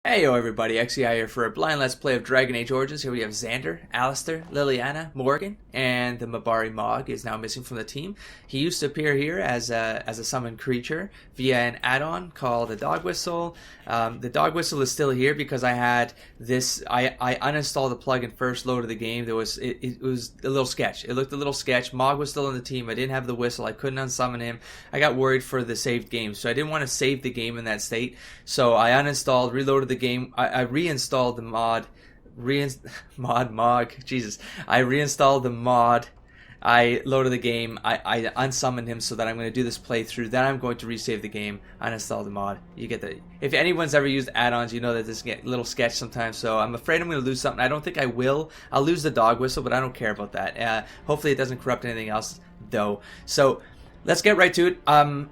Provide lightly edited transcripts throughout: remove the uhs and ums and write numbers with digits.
Hey yo everybody, XEI here for a blind let's play of Dragon Age Origins. Here we have Xander, Alistair, Liliana, Morgan, and the Mabari Mog is now missing from the team. He used to appear here as a summoned creature via an add-on called the Dog Whistle. The Dog Whistle is still here because I had this. I uninstalled the plugin first, loaded the game. It was a little sketch. It looked a little sketch. Mog was still on the team. I didn't have the whistle. I couldn't unsummon him. I got worried for the saved game, so I didn't want to save the game in that state. So I uninstalled, reloaded the game. I reinstalled the mod. Jesus. I reinstalled the mod. I loaded the game. I unsummoned him so that I'm going to do this playthrough. Then I'm going to resave the game. Uninstall the mod. You get the. If anyone's ever used add-ons, you know that this gets a little sketch sometimes. So I'm afraid I'm going to lose something. I don't think I will. I'll lose the dog whistle, but I don't care about that. Hopefully it doesn't corrupt anything else, though. So let's get right to it.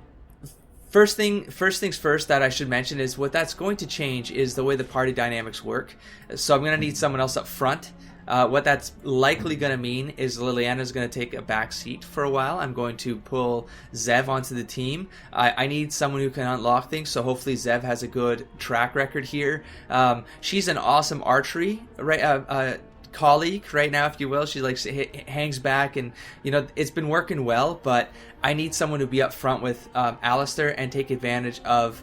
First things first that I should mention is what that's going to change is the way the party dynamics work. So I'm going to need someone else up front. What that's likely going to mean is Liliana's going to take a back seat for a while. I'm going to pull Zev onto the team. I need someone who can unlock things, so hopefully Zev has a good track record here. She's an awesome archery colleague right now, if you will. She hangs back, and it's been working well, but I need someone to be up front with Alistair and take advantage of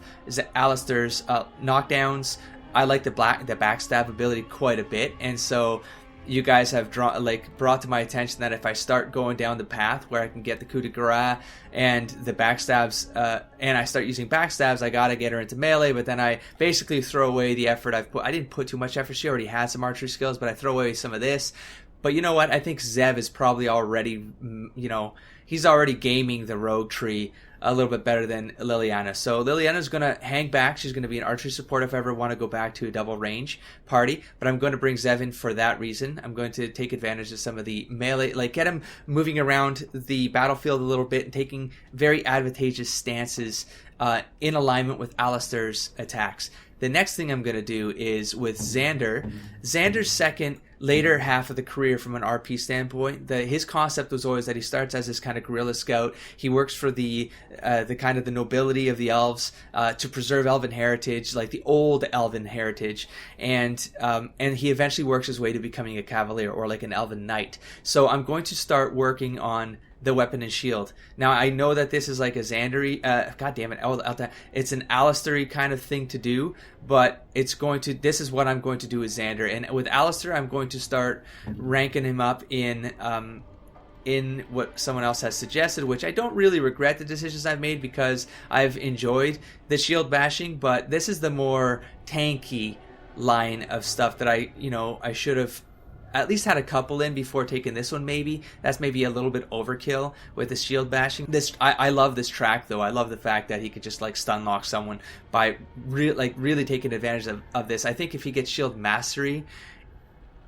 Alistair's knockdowns. I like the backstab ability quite a bit, and so you guys have brought to my attention that if I start going down the path where I can get the coup de grace and the backstabs, and I start using backstabs, I gotta get her into melee, but then I basically throw away the effort I've put. I didn't put too much effort. She already had some archery skills, but I throw away some of this. But you know what? I think Zev is probably already, he's already gaming the rogue tree a little bit better than Liliana. So Liliana's going to hang back. She's going to be an archery support if I ever want to go back to a double range party. But I'm going to bring Zev in for that reason. I'm going to take advantage of some of the melee, get him moving around the battlefield a little bit and taking very advantageous stances in alignment with Alistair's attacks. The next thing I'm going to do is with Xander. Xander's second, later half of the career from an RP standpoint, his concept was always that he starts as this kind of guerrilla scout. He works for the kind of the nobility of the elves to preserve elven heritage, like the old elven heritage, and he eventually works his way to becoming a cavalier or like an elven knight. So I'm going to start working on the weapon and shield. Now I know that this is like a Xandery, god damn it, it's an Alistair kind of thing to do, but this is what I'm going to do with Xander. And with Alistair, I'm going to start ranking him up in what someone else has suggested, which I don't really regret the decisions I've made because I've enjoyed the shield bashing, but this is the more tanky line of stuff that I should have at least had a couple in before taking this one. Maybe that's maybe a little bit overkill with the shield bashing. I love this track though. I love the fact that he could just stun lock someone by really taking advantage of this. I think if he gets shield mastery,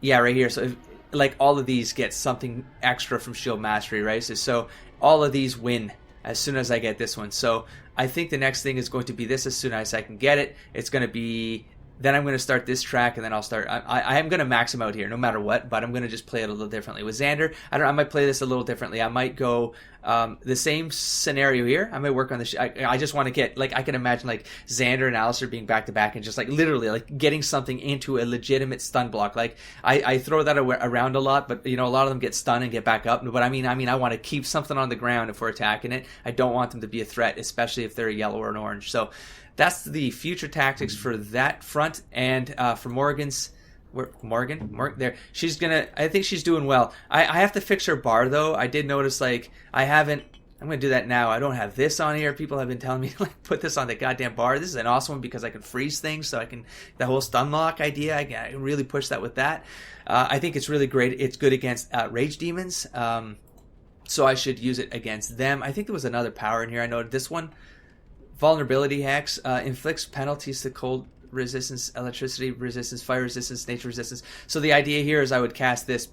yeah, right here. So if, all of these get something extra from shield mastery, right? So all of these win as soon as I get this one. So I think the next thing is going to be this as soon as I can get it. It's going to be. Then I'm going to start this track, and then I'll start. I am going to max him out here, no matter what. But I'm going to just play it a little differently with Xander. I might play this a little differently. I might go the same scenario here. I might work on the. I just want to get I can imagine Xander and Alistair being back to back and just literally getting something into a legitimate stun block. I throw that around a lot, but a lot of them get stunned and get back up. But I want to keep something on the ground if we're attacking it. I don't want them to be a threat, especially if they're a yellow or an orange. So. That's the future tactics for that front, and for Morgan's. Morgan there. She's gonna. I think she's doing well. I have to fix her bar though. I did notice I haven't. I'm gonna do that now. I don't have this on here. People have been telling me put this on the goddamn bar. This is an awesome one because I can freeze things, so I can the whole stun lock idea. I can really push that with that. I think it's really great. It's good against rage demons. So I should use it against them. I think there was another power in here. I noted this one. Vulnerability Hex inflicts penalties to cold resistance, electricity resistance, fire resistance, nature resistance. So the idea here is I would cast this,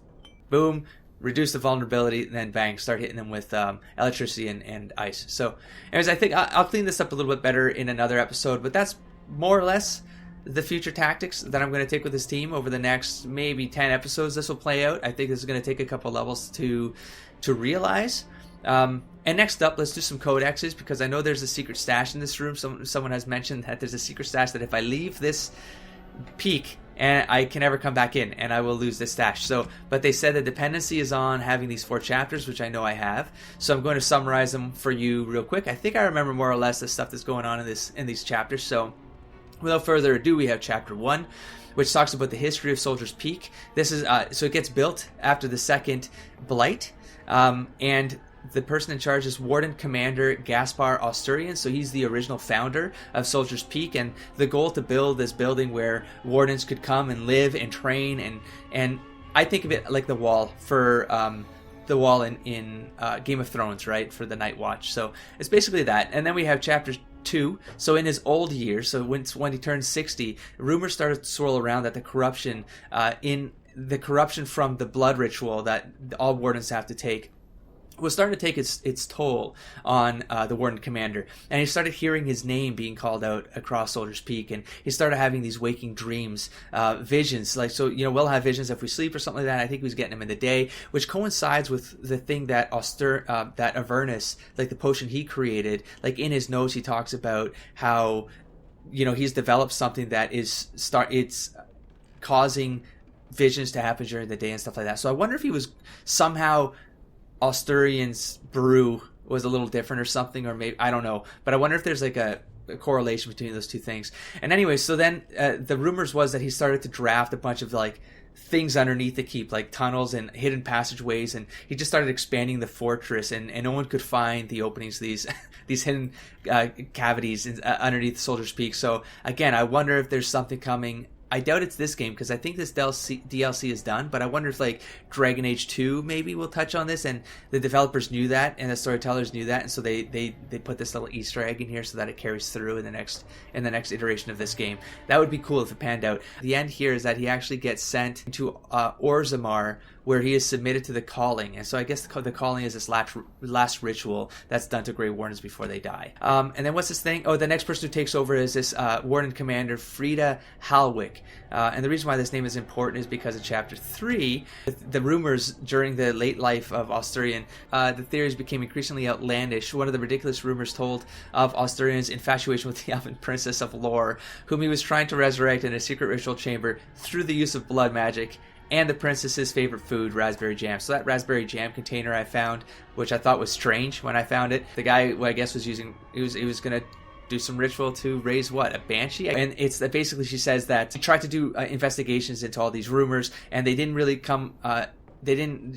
boom, reduce the vulnerability, and then bang, start hitting them with electricity and ice. So anyways, I think I'll clean this up a little bit better in another episode, but that's more or less the future tactics that I'm going to take with this team over the next maybe 10 episodes. This will play out. I think this is going to take a couple levels to realize. And next up, let's do some codexes, because I know there's a secret stash in this room. Someone has mentioned that there's a secret stash that if I leave this peak, and I can never come back in, and I will lose this stash. So, but they said the dependency is on having these 4 chapters, which I know I have. So I'm going to summarize them for you real quick. I think I remember more or less the stuff that's going on in these chapters. So without further ado, we have chapter 1, which talks about the history of Soldier's Peak. This is so it gets built after the second Blight, and the person in charge is Warden Commander Gaspar Osturian, so he's the original founder of Soldier's Peak, and the goal to build this building where wardens could come and live and train, and I think of it like the wall for the wall in Game of Thrones, right, for the Night Watch. So it's basically that. And then we have chapter 2. So in his old years, so when he turned 60, rumors started to swirl around that the corruption from the blood ritual that all wardens have to take was starting to take its toll on the Warden Commander. And he started hearing his name being called out across Soldier's Peak, and he started having these waking dreams, visions. Like, so, we'll have visions if we sleep or something like that. I think he was getting them in the day, which coincides with the thing that that Avernus, like the potion he created, like in his notes he talks about how, he's developed something that it's causing visions to happen during the day and stuff like that. So I wonder if he was somehow Osturian's brew was a little different or something, or maybe, I don't know, but I wonder if there's like a correlation between those two things. And anyway, so then the rumors was that he started to draft a bunch of like things underneath the keep, like tunnels and hidden passageways, and he just started expanding the fortress, and no one could find the openings to these these hidden cavities underneath the Soldier's Peak. So again, I wonder if there's something coming. I doubt it's this game, because I think this DLC is done, but I wonder if like Dragon Age 2 maybe will touch on this, and the developers knew that and the storytellers knew that, and so they put this little Easter egg in here so that it carries through in the next iteration of this game. That would be cool if it panned out. The end here is that he actually gets sent to Orzammar, where he is submitted to the calling, and so I guess the calling is this last ritual that's done to Grey Wardens before they die. And then what's this thing? Oh, the next person who takes over is this Warden Commander Frida Halwick. And the reason why this name is important is because in chapter 3, the rumors during the late life of Osturian, the theories became increasingly outlandish. One of the ridiculous rumors told of Osturian's infatuation with the elven princess of Lore, whom he was trying to resurrect in a secret ritual chamber through the use of blood magic, and the princess's favorite food, raspberry jam. So that raspberry jam container I found, which I thought was strange when I found it. The guy, I guess, was using, he was going to do some ritual to raise what, a banshee? And it's that basically she says that he tried to do investigations into all these rumors, and they didn't really come,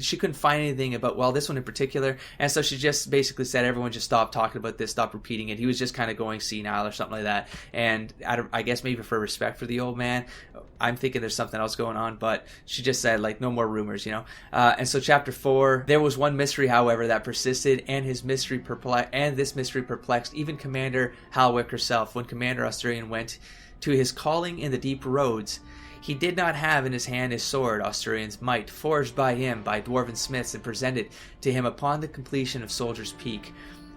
she couldn't find anything about, well, this one in particular, and so she just basically said, everyone just stop talking about this, stop repeating it. He was just kind of going senile or something like that, and I guess maybe for respect for the old man, I'm thinking there's something else going on, but she just said, like, no more rumors, and so chapter 4, there was one mystery, however, that persisted, and this mystery perplexed even Commander Halwick herself. When Commander Osturian went to his calling in the deep roads, he did not have in his hand his sword, Osturian's might, forged by him by dwarven smiths and presented to him upon the completion of Soldier's Peak.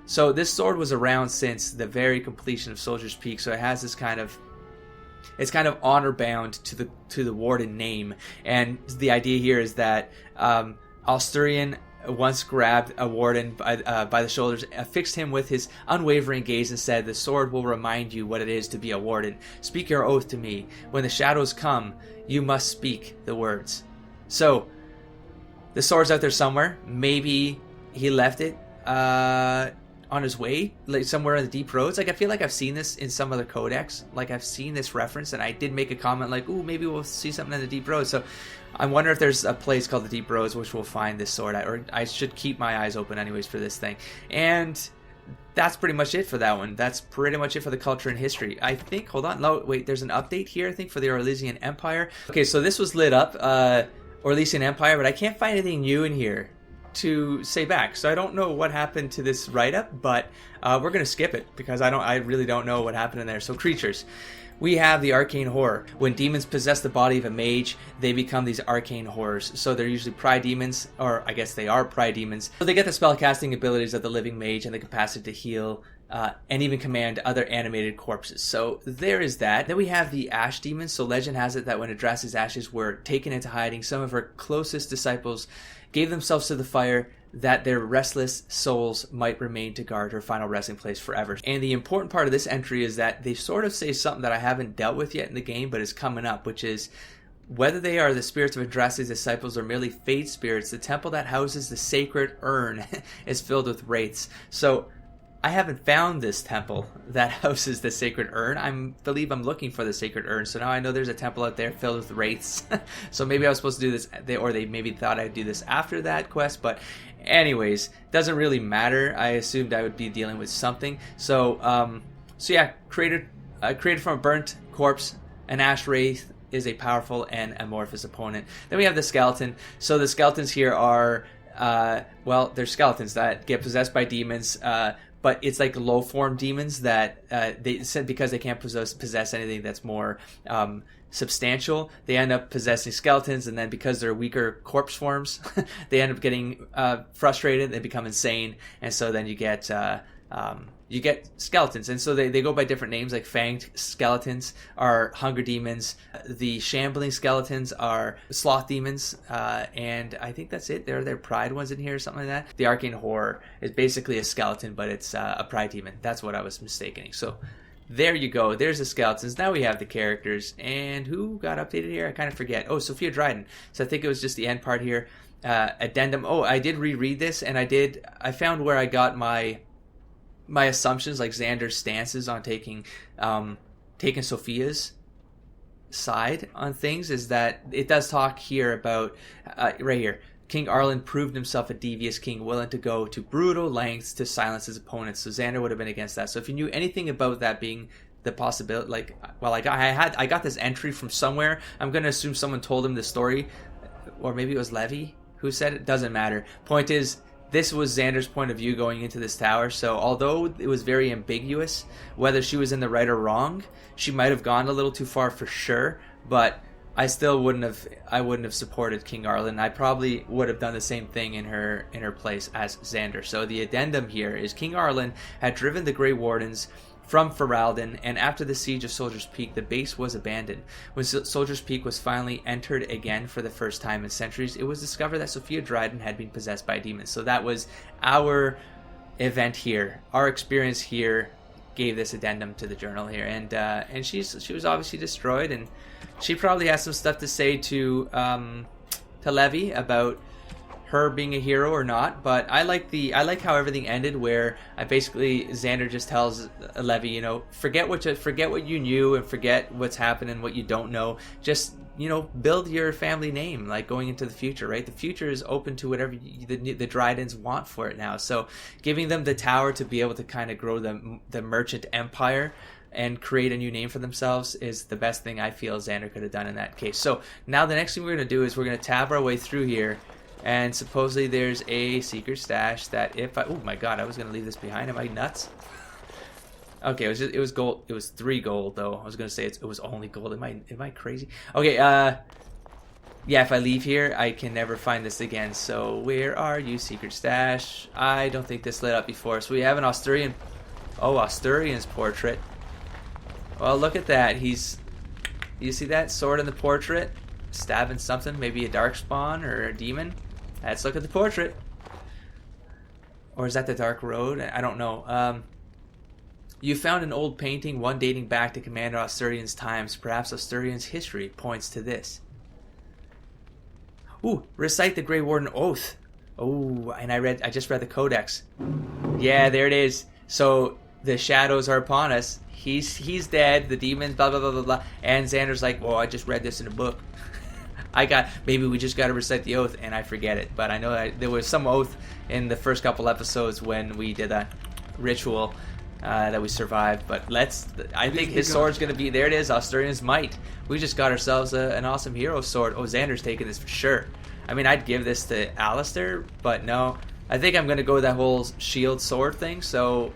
So this sword was around since the very completion of Soldier's Peak, so it has this it's kind of honor bound to the Warden name. And the idea here is that Osturian once grabbed a warden by the shoulders, fixed him with his unwavering gaze, and said, "The sword will remind you what it is to be a warden. Speak your oath to me. When the shadows come, you must speak the words." So the sword's out there somewhere. Maybe he left it on his way, like somewhere in the deep roads. Like, I feel like I've seen this in some other codex. Like, I've seen this reference, and I did make a comment like, "Ooh, maybe we'll see something in the deep roads." So I wonder if there's a place called the Deep Roads which will find this sword at, or I should keep my eyes open anyways for this thing. And that's pretty much it for that one. That's pretty much it for the culture and history. I think, hold on, no, wait, there's an update here, I think, for the Orlesian Empire. Okay, so this was lit up, Orlesian Empire, but I can't find anything new in here to say back. So I don't know what happened to this write-up, but we're going to skip it because I really don't know what happened in there. So creatures. We have the arcane horror. When demons possess the body of a mage, they become these arcane horrors. So they're usually pride demons, or I guess they are pride demons. So they get the spellcasting abilities of the living mage and the capacity to heal and even command other animated corpses. So there is that. Then we have the ash demons. So legend has it that when Adras's ashes were taken into hiding, some of her closest disciples gave themselves to the fire that their restless souls might remain to guard her final resting place forever. And the important part of this entry is that they sort of say something that I haven't dealt with yet in the game, but is coming up, which is whether they are the spirits of Andraste's disciples or merely fade spirits, the temple that houses the sacred urn is filled with wraiths. So I haven't found this temple that houses the sacred urn. I believe I'm looking for the sacred urn. So now I know there's a temple out there filled with wraiths. So maybe I was supposed to do this, or they maybe thought I'd do this after that quest. But anyways, doesn't really matter. I assumed I would be dealing with something. So yeah, created from a burnt corpse, an ash wraith is a powerful and amorphous opponent. Then we have the skeleton. So the skeletons here are, they're skeletons that get possessed by demons. But it's like low form demons that they said because they can't possess anything that's more substantial, they end up possessing skeletons, and then because they're weaker corpse forms, they end up getting frustrated. They become insane, and so then you get skeletons. And so they go by different names, like fanged skeletons are hunger demons, the shambling skeletons are sloth demons, and I think that's it. There are their pride ones in here or something like that. The arcane horror is basically a skeleton, but it's a pride demon. That's what I was mistaking. So there you go. There's the skeletons. Now we have the characters. And who got updated here? I kind of forget. Oh, Sophia Dryden. So I think it was just the end part here. Addendum. Oh, I did reread this, and I found where I got my assumptions, like Xander's stances on taking Sophia's side on things, is that it does talk here about right here. King Arlen proved himself a devious king, willing to go to brutal lengths to silence his opponents. So Xander would have been against that. So if you knew anything about that being the possibility, like, well, I got this entry from somewhere. I'm going to assume someone told him the story, or maybe it was Levy who said it. Doesn't matter. Point is, this was Xander's point of view going into this tower. So although it was very ambiguous whether she was in the right or wrong, she might have gone a little too far for sure. But I still wouldn't have supported King Arlen. I probably would have done the same thing in her place as Xander. So the addendum here is King Arlen had driven the Grey Wardens from Ferelden, and after the siege of Soldier's Peak, the base was abandoned. When Soldier's Peak was finally entered again for the first time in centuries, it was discovered that Sophia Dryden had been possessed by demons. So that was our event here. Our experience here gave this addendum to the journal here, and she was obviously destroyed, and she probably has some stuff to say to Levy about her being a hero or not. But I like how everything ended, where Xander just tells Levy, forget what you knew and forget what's happened and what you don't know. Just build your family name, like going into the future, right? The future is open to whatever the Drydens want for it now. So giving them the tower to be able to kind of grow the merchant empire and create a new name for themselves is the best thing I feel Xander could have done in that case. So now the next thing we're going to do is we're going to tab our way through here, and supposedly there's a secret stash that oh my god, I was going to leave this behind. Am I nuts? Okay, it was gold. It was 3 gold though. I was going to say it was only gold. Am I crazy? Okay, yeah, if I leave here, I can never find this again. So where are you, secret stash? I don't think this lit up before. So we have an Asturian. Oh, Asturian's portrait. Well, look at that. You see that sword in the portrait? Stabbing something, maybe a darkspawn or a demon. Let's look at the portrait. Or is that the Dark Road? I don't know. You found an old painting, one dating back to Commander Asturian's times. Perhaps Asturian's history points to this. Ooh, recite the Grey Warden Oath. Oh, and I just read the Codex. Yeah, there it is. So the shadows are upon us. He's dead. The demons, blah blah blah blah blah. And Xander's like, "Well, I just read this in a book. Maybe we just got to recite the oath," and I forget it. But I know that there was some oath in the first couple episodes when we did that ritual that we survived. But I think his sword's gonna be there. It is, Asturian's Might. We just got ourselves an awesome hero sword. Oh, Xander's taking this for sure. I mean, I'd give this to Alistair, but no. I think I'm gonna go with that whole shield sword thing. So.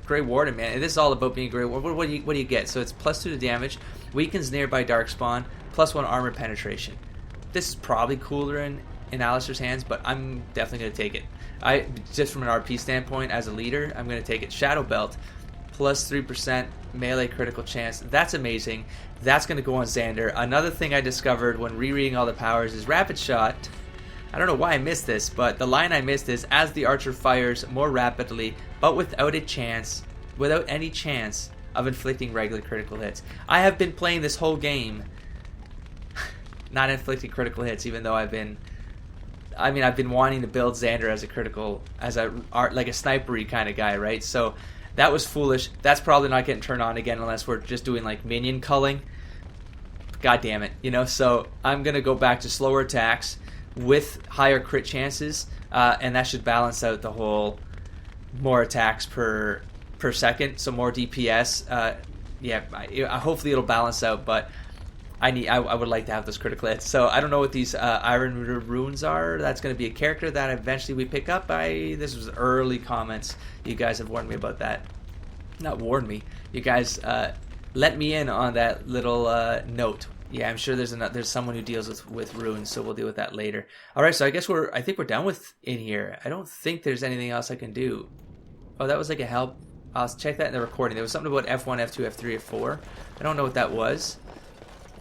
Grey Warden, man. This is all about being Grey Warden. What do you get? So it's +2 to damage, weakens nearby darkspawn, +1 armor penetration. This is probably cooler in Alistair's hands, but I'm definitely going to take it. Just from an RP standpoint, as a leader, I'm going to take it. Shadow Belt, +3% melee critical chance. That's amazing. That's going to go on Xander. Another thing I discovered when rereading all the powers is Rapid Shot. I don't know why I missed this, but the line I missed is, as the archer fires more rapidly, but without any chance of inflicting regular critical hits. I have been playing this whole game not inflicting critical hits, even though I've been wanting to build Xander as a snipery kind of guy, right? So that was foolish. That's probably not getting turned on again unless we're just doing like minion culling. God damn it, So I'm gonna go back to slower attacks with higher crit chances, and that should balance out the whole more attacks per second, so more DPS. Hopefully it'll balance out, but I would like to have those critical hits. So I don't know what these Iron Runes are. That's going to be a character that eventually we pick up. This was early comments. You guys have warned me about that. Not warned me. You guys let me in on that little note. Yeah, I'm sure there's someone who deals with runes, so we'll deal with that later. All right, so I think we're done with in here. I don't think there's anything else I can do. Oh, that was like a help. I'll check that in the recording. There was something about F1, F2, F3, F4. I don't know what that was.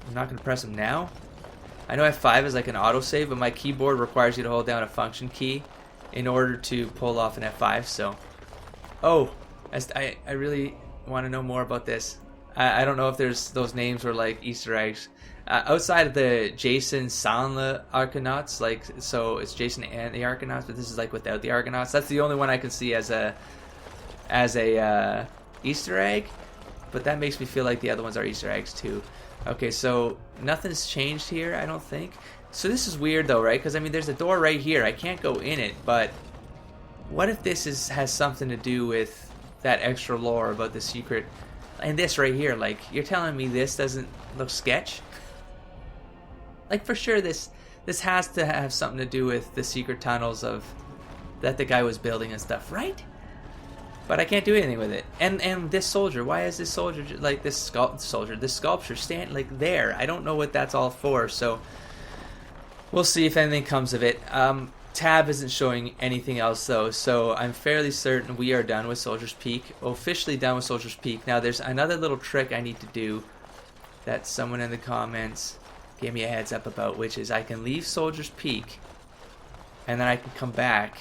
I'm not going to press them now. I know F5 is like an autosave, but my keyboard requires you to hold down a function key in order to pull off an F5, so... Oh, I really want to know more about this. I don't know if there's those names were like Easter eggs. Outside of the Jason Sanla Arcanauts, so it's Jason and the Arcanauts, but this is like without the Arcanauts. That's the only one I can see as a Easter egg, but that makes me feel like the other ones are Easter eggs too. Okay, so nothing's changed here, I don't think. So this is weird though, right? Because there's a door right here. I can't go in it, but what if this has something to do with that extra lore about the secret? And this right here, like, you're telling me this doesn't look sketch? Like, for sure this has to have something to do with the secret tunnels that the guy was building and stuff, right? But I can't do anything with it. And this soldier, why is this soldier, like this sculpture stand like there? I don't know what that's all for, so we'll see if anything comes of it. Tab isn't showing anything else though, so I'm fairly certain we are done with Soldier's Peak. Officially done with Soldier's Peak. Now there's another little trick I need to do that someone in the comments gave me a heads up about, which is I can leave Soldier's Peak and then I can come back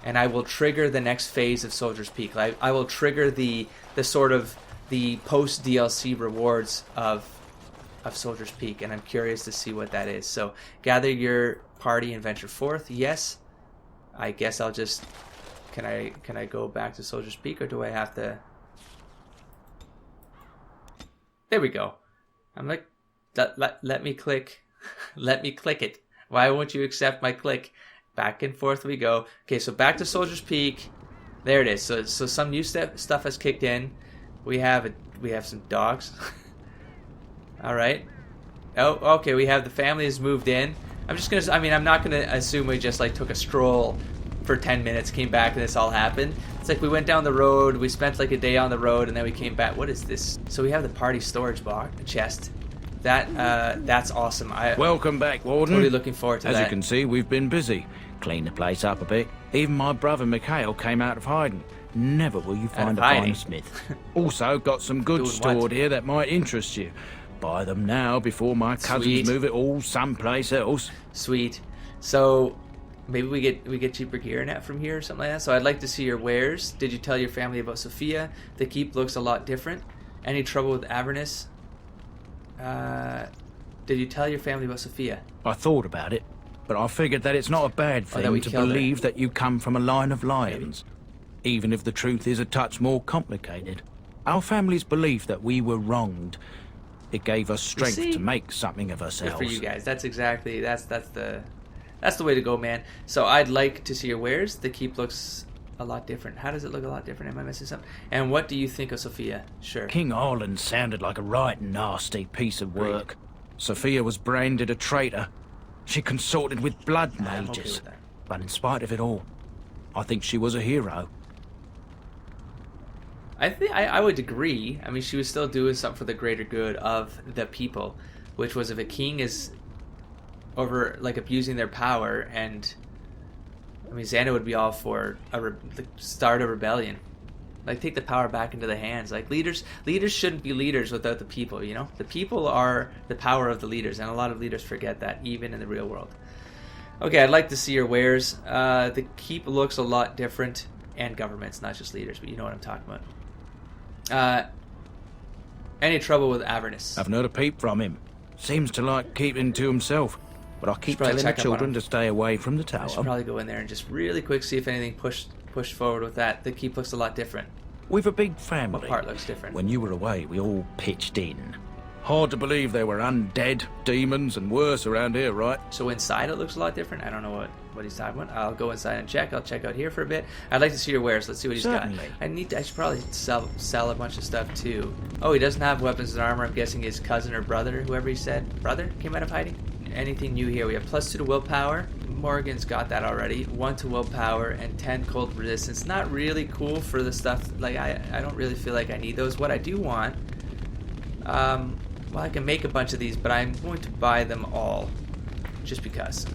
and I will trigger the next phase of Soldier's Peak. I will trigger the sort of the post DLC rewards of Soldier's Peak, and I'm curious to see what that is. So gather your party and venture forth. Yes, I guess I'll just can I go back to Soldier's Peak, or do I have to? There we go. I'm like, let me click. Let me click it. Why won't you accept my click? Back and forth we go. Okay, so back to Soldier's Peak. There it is. So some new stuff has kicked in. We have some dogs. All right. Oh, okay. We have the family has moved in. I'm not gonna assume we just like took a stroll for 10 minutes, came back, and this all happened. It's like we went down the road. We spent like a day on the road, and then we came back. What is this? So we have the party storage box, chest. That's awesome. Welcome back, Warden. Totally looking forward to that. As you can see, we've been busy. Cleaned the place up a bit. Even my brother Mikhail came out of hiding. Never will you find a finer smith. Also, got some goods stored here that might interest you. Buy them now before my cousins move it all someplace else. Sweet. So maybe we get cheaper gear net from here or something like that. So I'd like to see your wares. Did you tell your family about Sophia? The keep looks a lot different. Any trouble with Avernus? Did you tell your family about Sophia? I thought about it, but I figured that it's not a bad thing to believe that you come from a line of lions. Maybe. Even if the truth is a touch more complicated. Our family's belief that we were wronged. It gave us strength to make something of ourselves. Good for you guys. That's the way to go, man. So I'd like to see your wares. The keep looks a lot different. How does it look a lot different? Am I missing something? And what do you think of Sophia? Sure. King Arlen sounded like a right nasty piece of work. Great. Sophia was branded a traitor. She consorted with blood mages. Okay, but in spite of it all, I think she was a hero. I think I would agree. I mean, she was still doing something for the greater good of the people, which was if a king is over like abusing their power, and I mean, Xander would be all for start a rebellion, like take the power back into the hands. Like leaders shouldn't be leaders without the people. You know, the people are the power of the leaders, and a lot of leaders forget that, even in the real world. Okay, I'd like to see your wares. The keep looks a lot different, and governments, not just leaders, but you know what I'm talking about. Any trouble with Avernus? I've not a peep from him. Seems to like keeping to himself. But I keep telling the children to stay away from the tower. I should probably go in there and just really quick see if anything pushed forward with that. The keep looks a lot different. We've a big family. What part looks different? When you were away, we all pitched in. Hard to believe there were undead, demons, and worse around here, right? So inside it looks a lot different? I don't know what he's talking about. I'll go inside and check. I'll check out here for a bit. I'd like to see your wares. Let's see what he's got. I should probably sell a bunch of stuff too. Oh, he doesn't have weapons and armor. I'm guessing his cousin or brother, whoever he said. Brother came out of hiding? Anything new here? We have +2 to willpower. Morgan's got that already. 1 to willpower and 10 cold resistance. Not really cool for the stuff. Like I don't really feel like I need those. What I do want, well, I can make a bunch of these, but I'm going to buy them all, just because.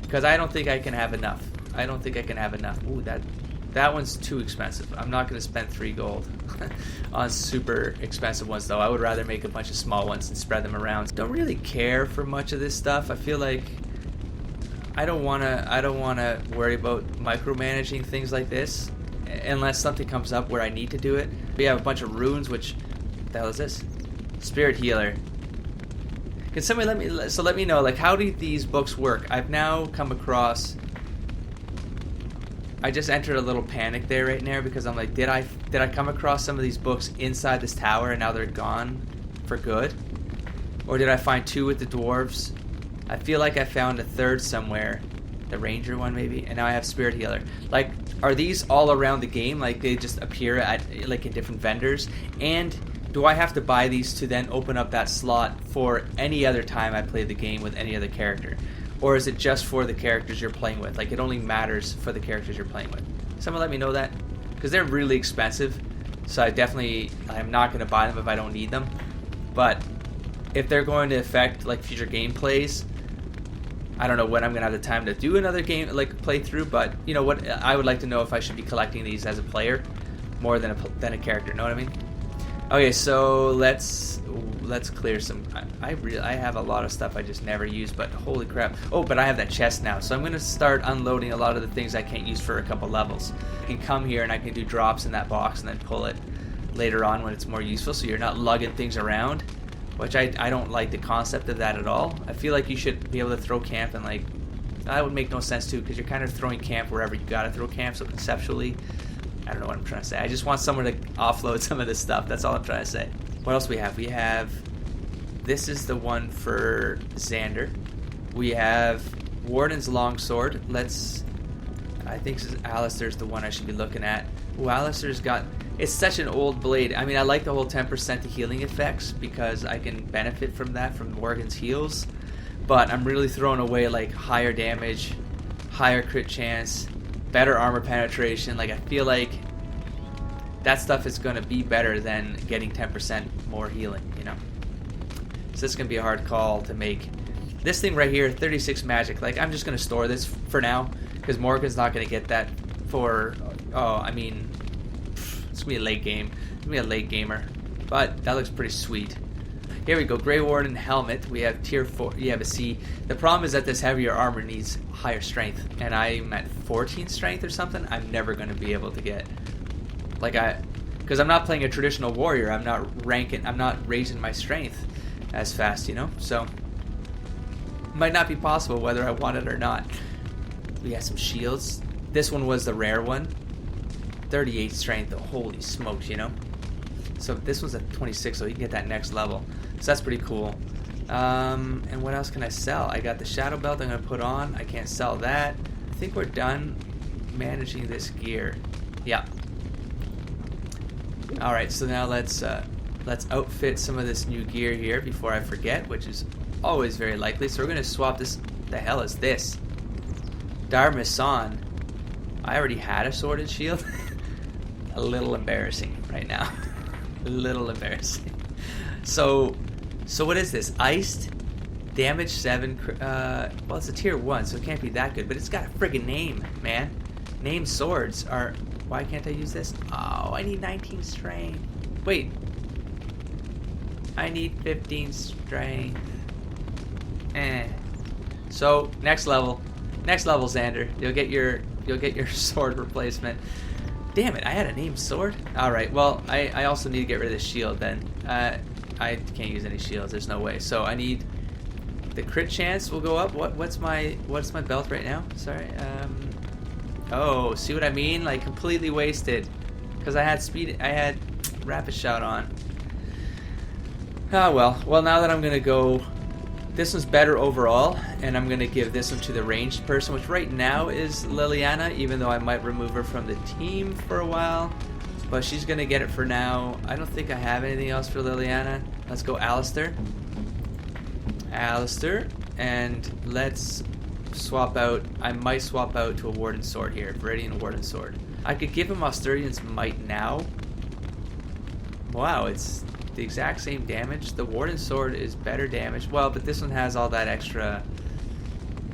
Because I don't think I can have enough. I don't think I can have enough. Ooh, that one's too expensive. I'm not going to spend 3 gold on super expensive ones, though. I would rather make a bunch of small ones and spread them around. Don't really care for much of this stuff. I feel like I don't want to worry about micromanaging things like this unless something comes up where I need to do it. We have a bunch of runes, which, what the hell is this? Spirit healer. Can somebody let me know, like, how do these books work? I've now come across. I just entered a little panic there right now because I'm like, did I come across some of these books inside this tower and now they're gone for good? Or did I find 2 with the dwarves? I feel like I found a 3rd somewhere, the ranger one maybe, and now I have spirit healer. Like, are these all around the game? Like, they just appear at, like, in different vendors? And do I have to buy these to then open up that slot for any other time I play the game with any other character? Or is it just for the characters you're playing with? Like, it only matters for the characters you're playing with. Someone let me know that. Because they're really expensive. So I'm not going to buy them if I don't need them. But if they're going to affect, like, future gameplays, I don't know when I'm going to have the time to do another game, like, playthrough. But, you know what? I would like to know if I should be collecting these as a player more than a character. Know what I mean? Okay, so let's clear some. I have a lot of stuff I just never use, but holy crap. Oh, but I have that chest now, so I'm going to start unloading a lot of the things I can't use for a couple levels. I can come here and I can do drops in that box and then pull it later on when it's more useful, so you're not lugging things around, which I don't like the concept of that at all. I feel like you should be able to throw camp, and like that would make no sense too, because you're kind of throwing camp wherever you got to throw camp, so conceptually I don't know what I'm trying to say. I just want someone to offload some of this stuff. That's all I'm trying to say. What else we have? We have... This is the one for Xander. We have Warden's Longsword. I think Alistair's the one I should be looking at. Ooh, Alistair's got... It's such an old blade. I mean, I like the whole 10% to healing effects because I can benefit from that from Morgan's heals. But I'm really throwing away, like, higher damage, higher crit chance, better armor penetration. Like, I feel like that stuff is going to be better than getting 10% more healing, you know? So this is going to be a hard call to make. This thing right here, 36 magic. Like, I'm just going to store this for now because Morgan's not going to get that for... Oh, I mean, it's going to be a late game. It's going to be a late gamer. But that looks pretty sweet. Here we go, Grey Warden helmet. We have tier 4. You have a C. The problem is that this heavier armor needs higher strength, and I'm at 14 strength or something. I'm never going to be able to get, like, because I'm not playing a traditional warrior. I'm not raising my strength as fast, you know. So it might not be possible whether I want it or not. We have some shields. This one was the rare one. 38 strength. Holy smokes, you know. So this one's at 26, so you can get that next level. So that's pretty cool. And what else can I sell? I got the shadow belt I'm going to put on. I can't sell that. I think we're done managing this gear. Yeah. Alright, so now let's outfit some of this new gear here before I forget, which is always very likely. So we're going to swap this. The hell is this? Darmasan. I already had a sword and shield. A little embarrassing right now. A little embarrassing. So what is this? Iced, damage 7. Well, it's a tier 1, so it can't be that good. But it's got a friggin' name, man. Named swords are. Why can't I use this? Oh, I need 19 strength. Wait. I need 15 strength. So next level, Xander. You'll get your sword replacement. Damn it! I had a named sword. All right. Well, I also need to get rid of the shield then. I can't use any shields. There's no way. So I need the crit chance will go up. What's my belt right now? Sorry. Oh, see what I mean? Like completely wasted because I had rapid shot on. Ah well. Well, now that I'm gonna go, this one's better overall, and I'm gonna give this one to the ranged person, which right now is Liliana, even though I might remove her from the team for a while. But she's gonna get it for now. I don't think I have anything else for Liliana. Let's go Alistair. And let's swap out. I might swap out to a Warden Sword here. Viridian Warden Sword. I could give him Austerian's Might now. Wow, it's the exact same damage. The Warden Sword is better damage. Well, but this one has all that extra,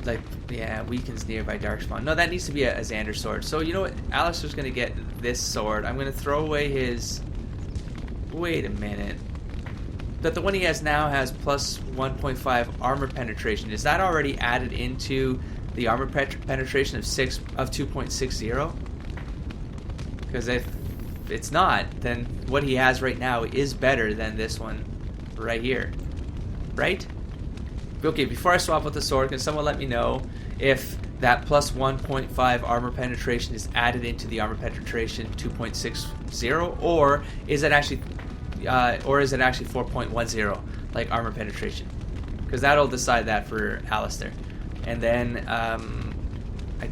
like, yeah, weakens nearby Darkspawn. No, that needs to be a Xander sword. So, you know what? Alistair's going to get this sword. I'm going to throw away his... Wait a minute. But the one he has now has plus 1.5 armor penetration. Is that already added into the armor penetration of 2.60? Because if it's not, then what he has right now is better than this one right here. Right? Okay, before I swap with the sword, can someone let me know if that plus 1.5 armor penetration is added into the armor penetration 2.60, or is it actually 4.10 like armor penetration? Because that'll decide that for Alistair. And then I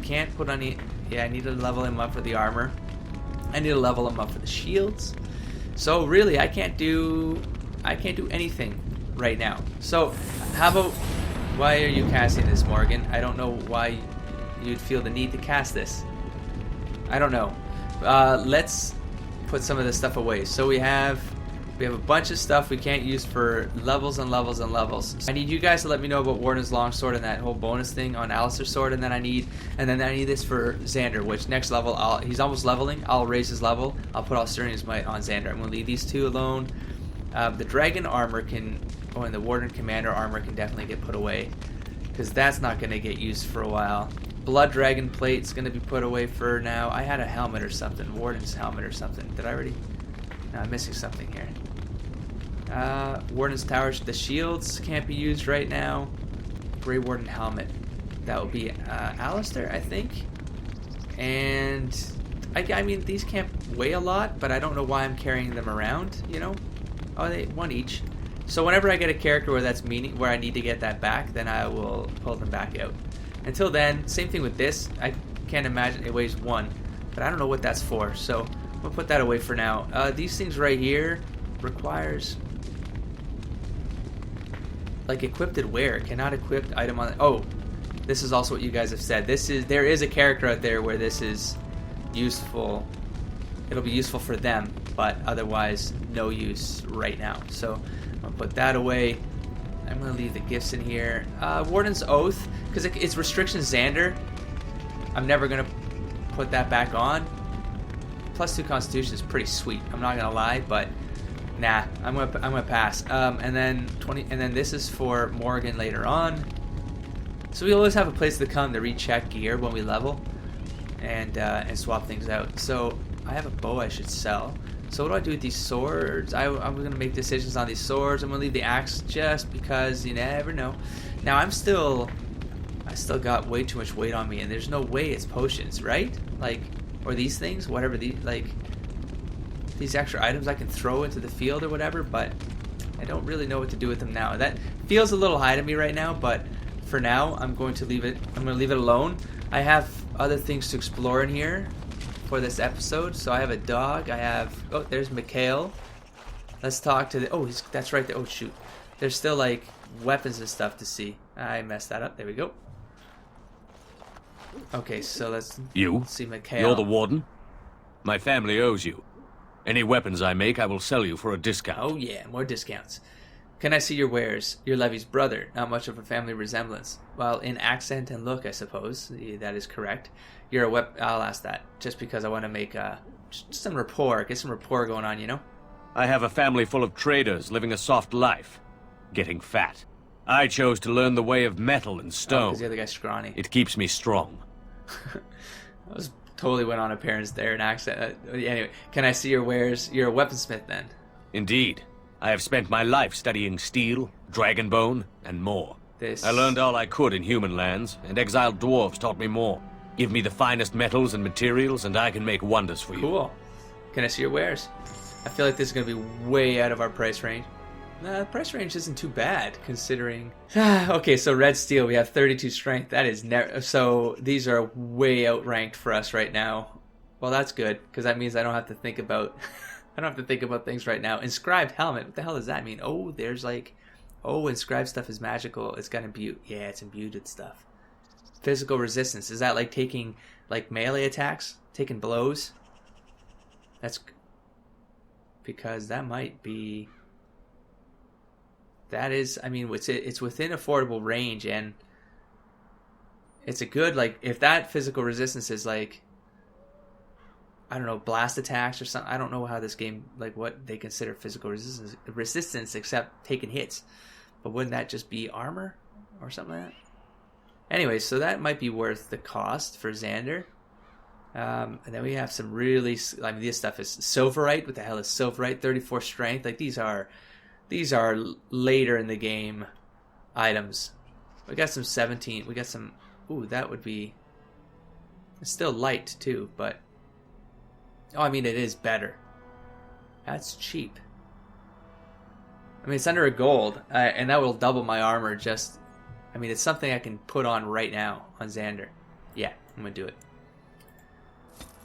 can't put any. Yeah, I need to level him up for the armor. I need to level him up for the shields. So really, I can't do anything right now. So how about, why are you casting this, Morgan? I don't know why you'd feel the need to cast this. I don't know. Let's put some of this stuff away. So we have a bunch of stuff we can't use for levels and levels and levels. I need you guys to let me know about Warden's Longsword and that whole bonus thing on Alistair's sword, and then I need this for Xander, which next level he's almost leveling. I'll raise his level. I'll put Austerian's Might on Xander. I'm gonna leave these two alone. The Dragon armor and the Warden Commander armor can definitely get put away, because that's not gonna get used for a while. Blood Dragon Plate's gonna be put away for now. I had a helmet or something, Warden's helmet or something. Did I already? No, I'm missing something here. Warden's Tower, the shields can't be used right now. Grey Warden helmet, that would be Alistair, I think. And I mean, these can't weigh a lot, but I don't know why I'm carrying them around, you know. Oh, they one each. So whenever I get a character where I need to get that back, then I will pull them back out. Until then, same thing with this. I can't imagine it weighs 1, but I don't know what that's for. So I'm gonna put that away for now. These things right here requires, like, equipped where? Cannot equip item on. Oh, this is also what you guys have said. There is a character out there where this is useful. It'll be useful for them, but otherwise no use right now. So I'm gonna put that away. I'm gonna leave the gifts in here. Warden's Oath, because it's restriction Xander. I'm never gonna put that back on. +2 Constitution is pretty sweet. I'm not gonna lie, but nah, I'm gonna pass. And then this is for Morgan later on. So we always have a place to come to recheck gear when we level and swap things out. So I have a bow I should sell. So what do I do with these swords? I'm gonna make decisions on these swords. I'm gonna leave the axe just because you never know. Now I still got way too much weight on me, and there's no way it's potions, right? Like, or these things, whatever these extra items I can throw into the field or whatever, but I don't really know what to do with them now. That feels a little high to me right now, but for now I'm going to leave it alone. I have other things to explore in here for this episode. So I have a dog, there's Mikhail. Let's talk to that's right there. Oh shoot, there's still like weapons and stuff to see. I messed that up. There we go. Okay, so let's see Mikhail. You're the Warden? My family owes you. Any weapons I make, I will sell you for a discount. Oh yeah, more discounts. Can I see your wares? You're Levy's brother. Not much of a family resemblance. Well, in accent and look, I suppose. That is correct. You're a I'll ask that, just because I want to make just some rapport. Get some rapport going on, you know? I have a family full of traders living a soft life. Getting fat. I chose to learn the way of metal and Oh, stone. because the other guy's scrawny. It keeps me strong. I was totally went on a parent's there, an accent. Anyway, can I see your wares? You're a weaponsmith then. Indeed. I have spent my life studying steel, dragonbone, and more. I learned all I could in human lands, and exiled dwarves taught me more. Give me the finest metals and materials, and I can make wonders for you. Cool. Can I see your wares? I feel like this is going to be way out of our price range. Nah, the price range isn't too bad, considering... Okay, so red steel, we have 32 strength. That is never... So, these are way outranked for us right now. Well, that's good, because that means I don't have to think about... I don't have to think about things right now. Inscribed helmet. What the hell does that mean? Oh, there's like... Oh, inscribed stuff is magical. It's got imbue. Yeah, it's imbued with stuff. Physical resistance. Is that like taking like melee attacks? Taking blows? That's... Because that might be... That is... I mean, it's within affordable range, and... It's a good, like... If that physical resistance is like... I don't know, blast attacks or something. I don't know how this game, like what they consider physical resistance except taking hits. But wouldn't that just be armor or something like that? Anyway, so that might be worth the cost for Xander. And then we have some really, I mean, this stuff is Silverite. What the hell is Silverite? 34 strength. Like these are later in the game items. We got some 17. We got some, ooh, that would be, it's still light too, but. Oh, I mean, it is better. That's cheap. I mean, it's under a gold, and that will double my armor just... I mean, it's something I can put on right now on Xander. Yeah, I'm going to do it.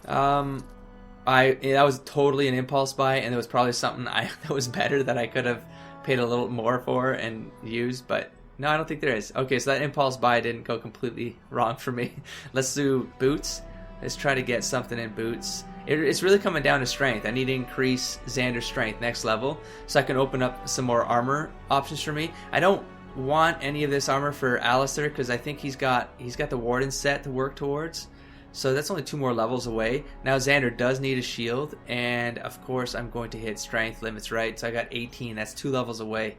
That was totally an impulse buy, and there was probably something that was better that I could have paid a little more for and used, but no, I don't think there is. Okay, so that impulse buy didn't go completely wrong for me. Let's do boots. Let's try to get something in boots. It's really coming down to strength. I need to increase Xander's strength next level so I can open up some more armor options for me. I don't want any of this armor for Alistair because I think he's got the Warden set to work towards. So that's only 2 more levels away. Now Xander does need a shield, and of course I'm going to hit strength limits, right? So I got 18. That's 2 levels away.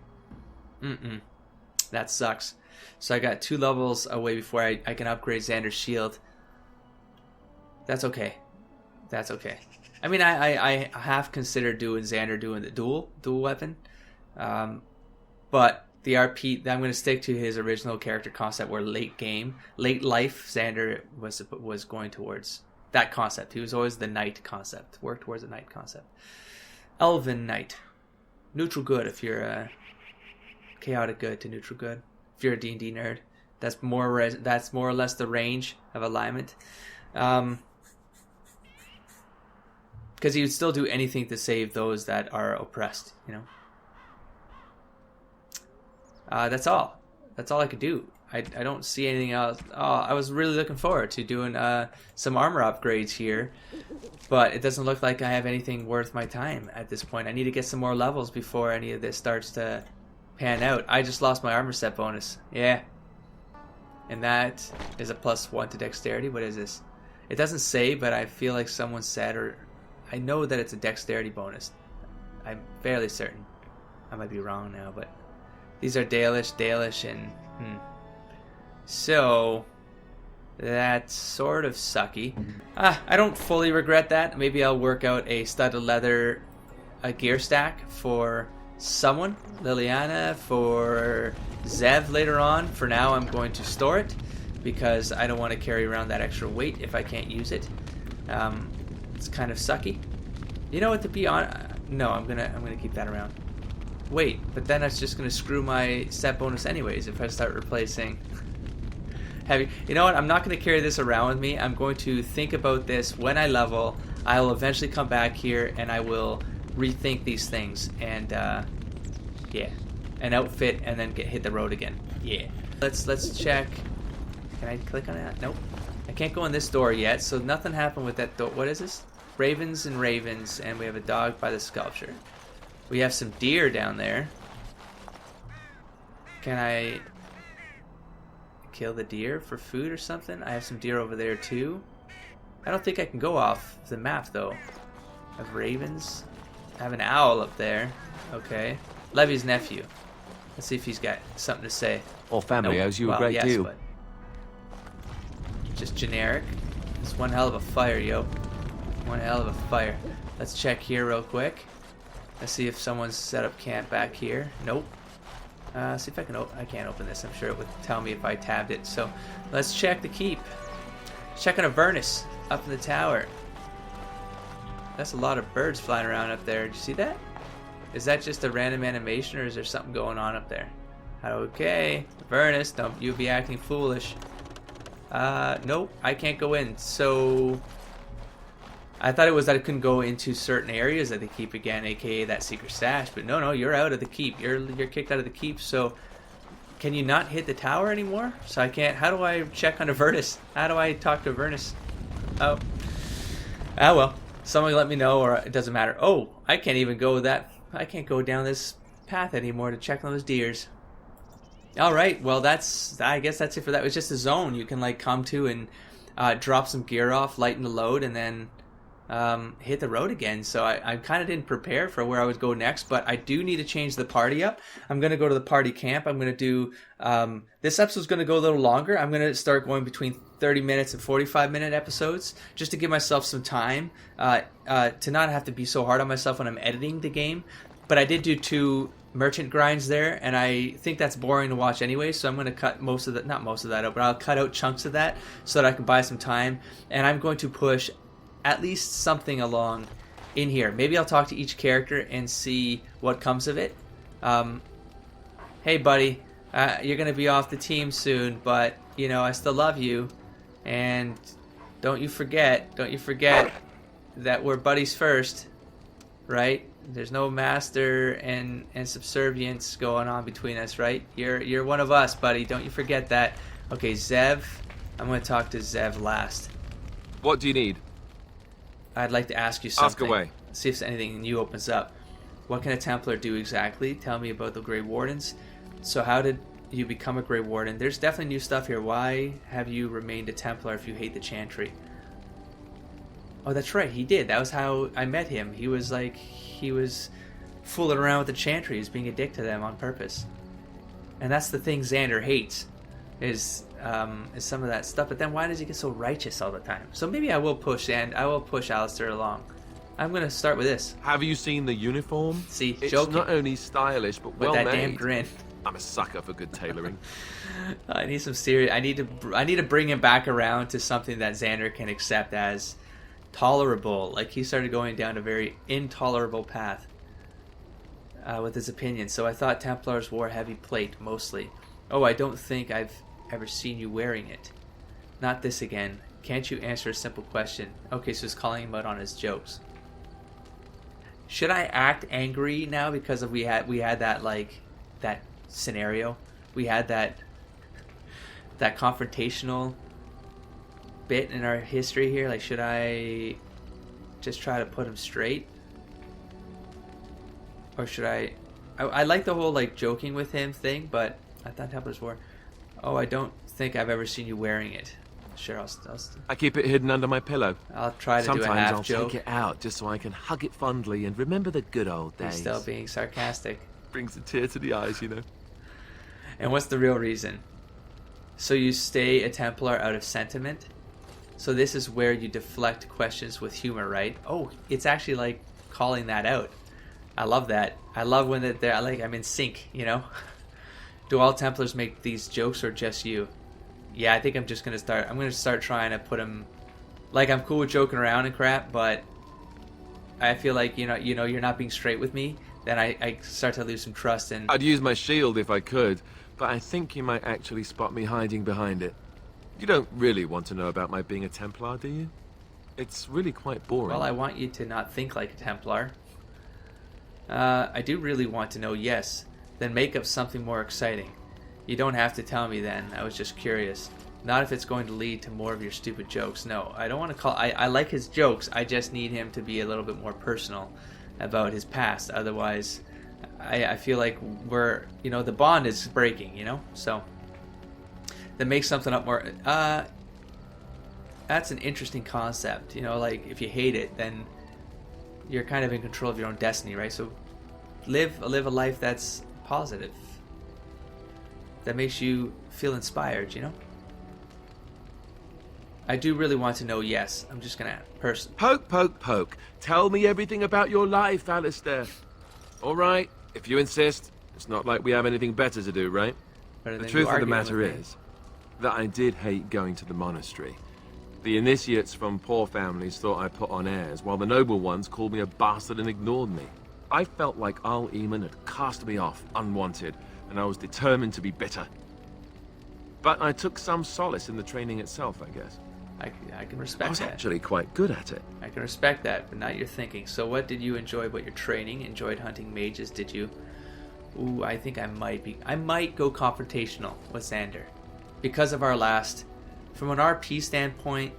That sucks. So I got 2 levels away before I can upgrade Xander's shield. That's okay. That's okay. I mean, I have considered doing Xander doing the dual weapon, but the RP I'm going to stick to his original character concept, where late life Xander was going towards that concept. He was always the knight concept, worked towards the knight concept. Elven knight, neutral good if you're a chaotic good to neutral good. If you're a D&D nerd, that's more or less the range of alignment. Because he would still do anything to save those that are oppressed, you know. That's all. That's all I could do. I don't see anything else. Oh, I was really looking forward to doing some armor upgrades here, but it doesn't look like I have anything worth my time at this point. I need to get some more levels before any of this starts to pan out. I just lost my armor set bonus. Yeah. And that is a +1 to dexterity. What is this? It doesn't say, but I feel like someone said, or I know that it's a dexterity bonus. I'm fairly certain. I might be wrong now, but these are Dalish, and so that's sort of sucky. I don't fully regret that. Maybe I'll work out a studded leather gear stack for someone, Liliana, for Zev later on. For now, I'm going to store it because I don't want to carry around that extra weight if I can't use it. It's kind of sucky. You know what? To be honest, no, I'm gonna keep that around. Wait, but then that's just gonna screw my set bonus anyways if I start replacing heavy. You know what? I'm not gonna carry this around with me. I'm going to think about this when I level. I will eventually come back here and I will rethink these things and yeah, an outfit and then hit the road again. Yeah. Let's check. Can I click on that? Nope. I can't go in this door yet, so nothing happened with that door. What is this? Ravens and ravens, and we have a dog by the sculpture. We have some deer down there. Can I kill the deer for food or something? I have some deer over there too. I don't think I can go off the map though. I have ravens. I have an owl up there. Okay. Levy's nephew. Let's see if he's got something to say. Our family owes you a great deal. But just generic. It's one hell of a fire, yo. One hell of a fire. Let's check here real quick. Let's see if someone's set up camp back here. Nope. See if I can I can't open this. I'm sure it would tell me if I tabbed it. So let's check the keep. Checking Avernus up in the tower. That's a lot of birds flying around up there. Did you see that? Is that just a random animation, or is there something going on up there? Okay, Avernus, don't you be acting foolish. Nope, I can't go in. So I thought it was that I couldn't go into certain areas of the keep again, aka that secret stash. But no, you're out of the keep. You're kicked out of the keep. So can you not hit the tower anymore? So I can't. How do I check on Avernus? How do I talk to Avernus? Oh, well. Someone let me know, or it doesn't matter. Oh, I can't even go that. I can't go down this path anymore to check on those deers. All right, well I guess that's it for that. It was just a zone you can like come to and drop some gear off, lighten the load, and then hit the road again. So I kind of didn't prepare for where I would go next, but I do need to change the party up. I'm going to go to the party camp. I'm going to do, this episode's going to go a little longer. I'm going to start going between 30 minutes and 45-minute episodes just to give myself some time to not have to be so hard on myself when I'm editing the game. But I did do 2 merchant grinds there, and I think that's boring to watch anyway, so I'm going to cut most of that, not most of that out, but I'll cut out chunks of that so that I can buy some time. And I'm going to push at least something along in here. Maybe I'll talk to each character and see what comes of it. Hey buddy, you're gonna be off the team soon, but you know I still love you, and don't you forget that we're buddies first, right? There's no master and subservience going on between us, right? You're one of us, buddy. Don't you forget that. Okay, Zev. I'm gonna talk to Zev last. What do you need? I'd like to ask you something. Ask away. See if anything new opens up. What can a Templar do exactly? Tell me about the Grey Wardens. So how did you become a Grey Warden? There's definitely new stuff here. Why have you remained a Templar if you hate the Chantry? Oh, that's right. He did. That was how I met him. He was fooling around with the Chantry. He was being a dick to them on purpose. And that's the thing Xander hates. Is some of that stuff, but then why does he get so righteous all the time? So maybe I will push Alistair along. I'm gonna start with this. Have you seen the uniform? See, it's joking. Not only stylish but well made. With that damn grin. I'm a sucker for good tailoring. I need some serious. I need to bring him back around to something that Xander can accept as tolerable. Like he started going down a very intolerable path with his opinions. So I thought Templars wore heavy plate mostly. Oh, I don't think I've ever seen you wearing it. Not this again. Can't you answer a simple question? Okay, so he's calling him out on his jokes. Should I act angry now because we had that that scenario? We had that confrontational bit in our history here. Like, should I just try to put him straight? Or should I like the whole like joking with him thing, but I thought Templars wore. Oh, I don't think I've ever seen you wearing it. Sure, I keep it hidden under my pillow. I'll try to do a half joke. Sometimes I'll take it out just so I can hug it fondly and remember the good old days. He's still being sarcastic. Brings a tear to the eyes, you know. And what's the real reason? So you stay a Templar out of sentiment? So this is where you deflect questions with humor, right? Oh, it's actually like calling that out. I love that. I love when they're like, I'm in sync, you know? Do all Templars make these jokes or just you? Yeah, I think I'm just gonna start trying to put him, like, I'm cool with joking around and crap, but I feel like you know you're not being straight with me. Then I start to lose some trust. And I'd use my shield if I could, but I think you might actually spot me hiding behind it. You don't really want to know about my being a Templar, do you? It's really quite boring. Well, I want you to not think like a Templar. I do really want to know, yes. Then make up something more exciting. You don't have to tell me then. I was just curious. Not if it's going to lead to more of your stupid jokes. No, I don't want to call... I like his jokes. I just need him to be a little bit more personal about his past. Otherwise, I feel like we're... the bond is breaking, So, then make something up more... that's an interesting concept. Like, if you hate it, then you're kind of in control of your own destiny, right? So, live a life that's positive. that makes you feel inspired, you know? I do really want to know, yes. I'm just gonna Poke, poke, poke. Tell me everything about your life, Alistair. All right, if you insist. It's not like we have anything better to do, right? The truth of the matter is that I did hate going to the monastery. The initiates from poor families thought I put on airs, while the noble ones called me a bastard and ignored me. I felt like Al Eamon had cast me off, unwanted, and I was determined to be bitter. But I took some solace in the training itself, I guess. I can respect that. I was actually quite good at it. I can respect that, but not your thinking. So what did you enjoy about your training? Enjoyed hunting mages, did you? Ooh, I think I might go confrontational with Xander. Because of our last... From an RP standpoint,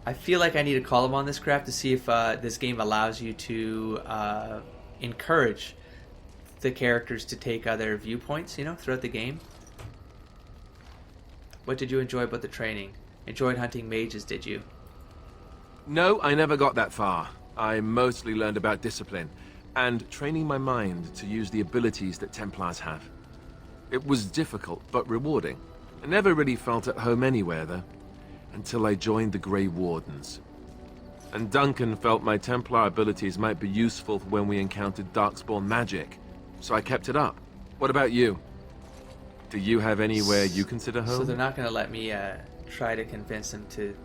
I feel like I need to call him on this crap to see if this game allows you to encourage the characters to take other viewpoints, you know, throughout the game. What did you enjoy about the training? Enjoyed hunting mages, did you? No, I never got that far. I mostly learned about discipline and training my mind to use the abilities that Templars have. It was difficult, but rewarding. I never really felt at home anywhere, though, until I joined the Grey Wardens. And Duncan felt my Templar abilities might be useful when we encountered Darkspawn magic, so I kept it up. What about you? Do you have anywhere you consider home? So they're not going to let me try to convince him to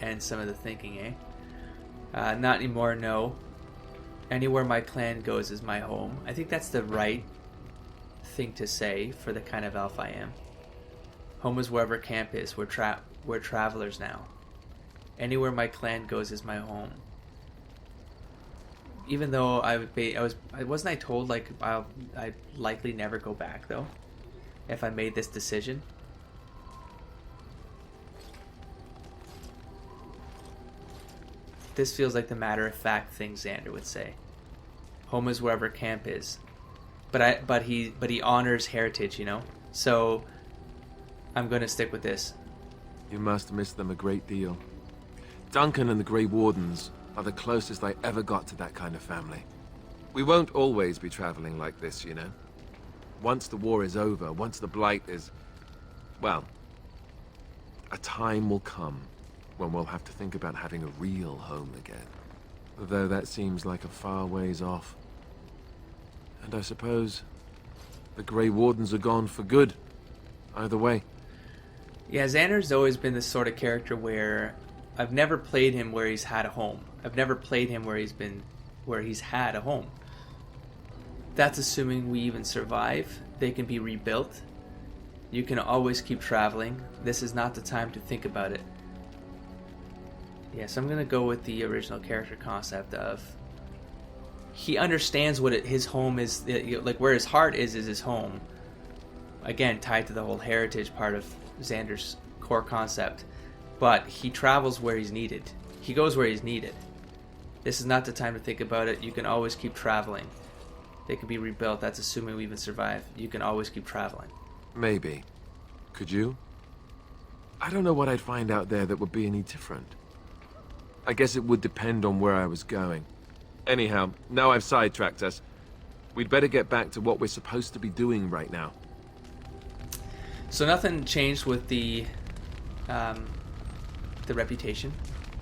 end some of the thinking, eh? Not anymore, no. Anywhere my clan goes is my home. I think that's the right thing to say for the kind of elf I am. Home is wherever camp is. We're travelers now. Anywhere my clan goes is my home. Even though wasn't I told like I'd likely never go back though, if I made this decision. This feels like the matter-of-fact thing Xander would say. Home is wherever camp is, but he honors heritage, you know. So I'm going to stick with this. You must miss them a great deal. Duncan and the Grey Wardens are the closest I ever got to that kind of family. We won't always be traveling like this, you know. Once the war is over, once the Blight is... well, a time will come when we'll have to think about having a real home again. Though that seems like a far ways off. And I suppose the Grey Wardens are gone for good. Either way. Yeah, Xander's always been this sort of character where I've never played him where he's had a home. I've never played him where he's had a home. That's assuming we even survive. They can be rebuilt. You can always keep traveling. This is not the time to think about it. Yeah, so I'm going to go with the original character concept of he understands what his home is, like where his heart is his home. Again, tied to the whole heritage part of Xander's core concept. But he travels where he's needed. He goes where he's needed. This is not the time to think about it. You can always keep traveling. They can be rebuilt. That's assuming we even survive. You can always keep traveling. Maybe. Could you? I don't know what I'd find out there that would be any different. I guess it would depend on where I was going. Anyhow, now I've sidetracked us. We'd better get back to what we're supposed to be doing right now. So nothing changed with the reputation,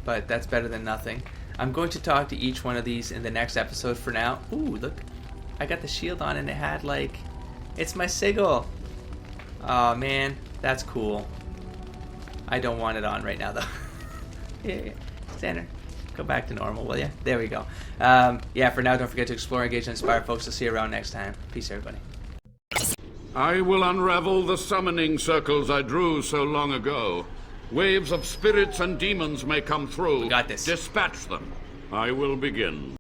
but that's better than nothing. I'm going to talk to each one of these in the next episode for now. Ooh, look. I got the shield on and it had like... It's my sigil. Oh man, that's cool. I don't want it on right now though. Yeah. Xander, go back to normal, will ya? There we go. Yeah, for now, don't forget to explore, engage, and inspire folks. I'll see you around next time. Peace, everybody. I will unravel the summoning circles I drew so long ago. Waves of spirits and demons may come through. We got this. Dispatch them. I will begin.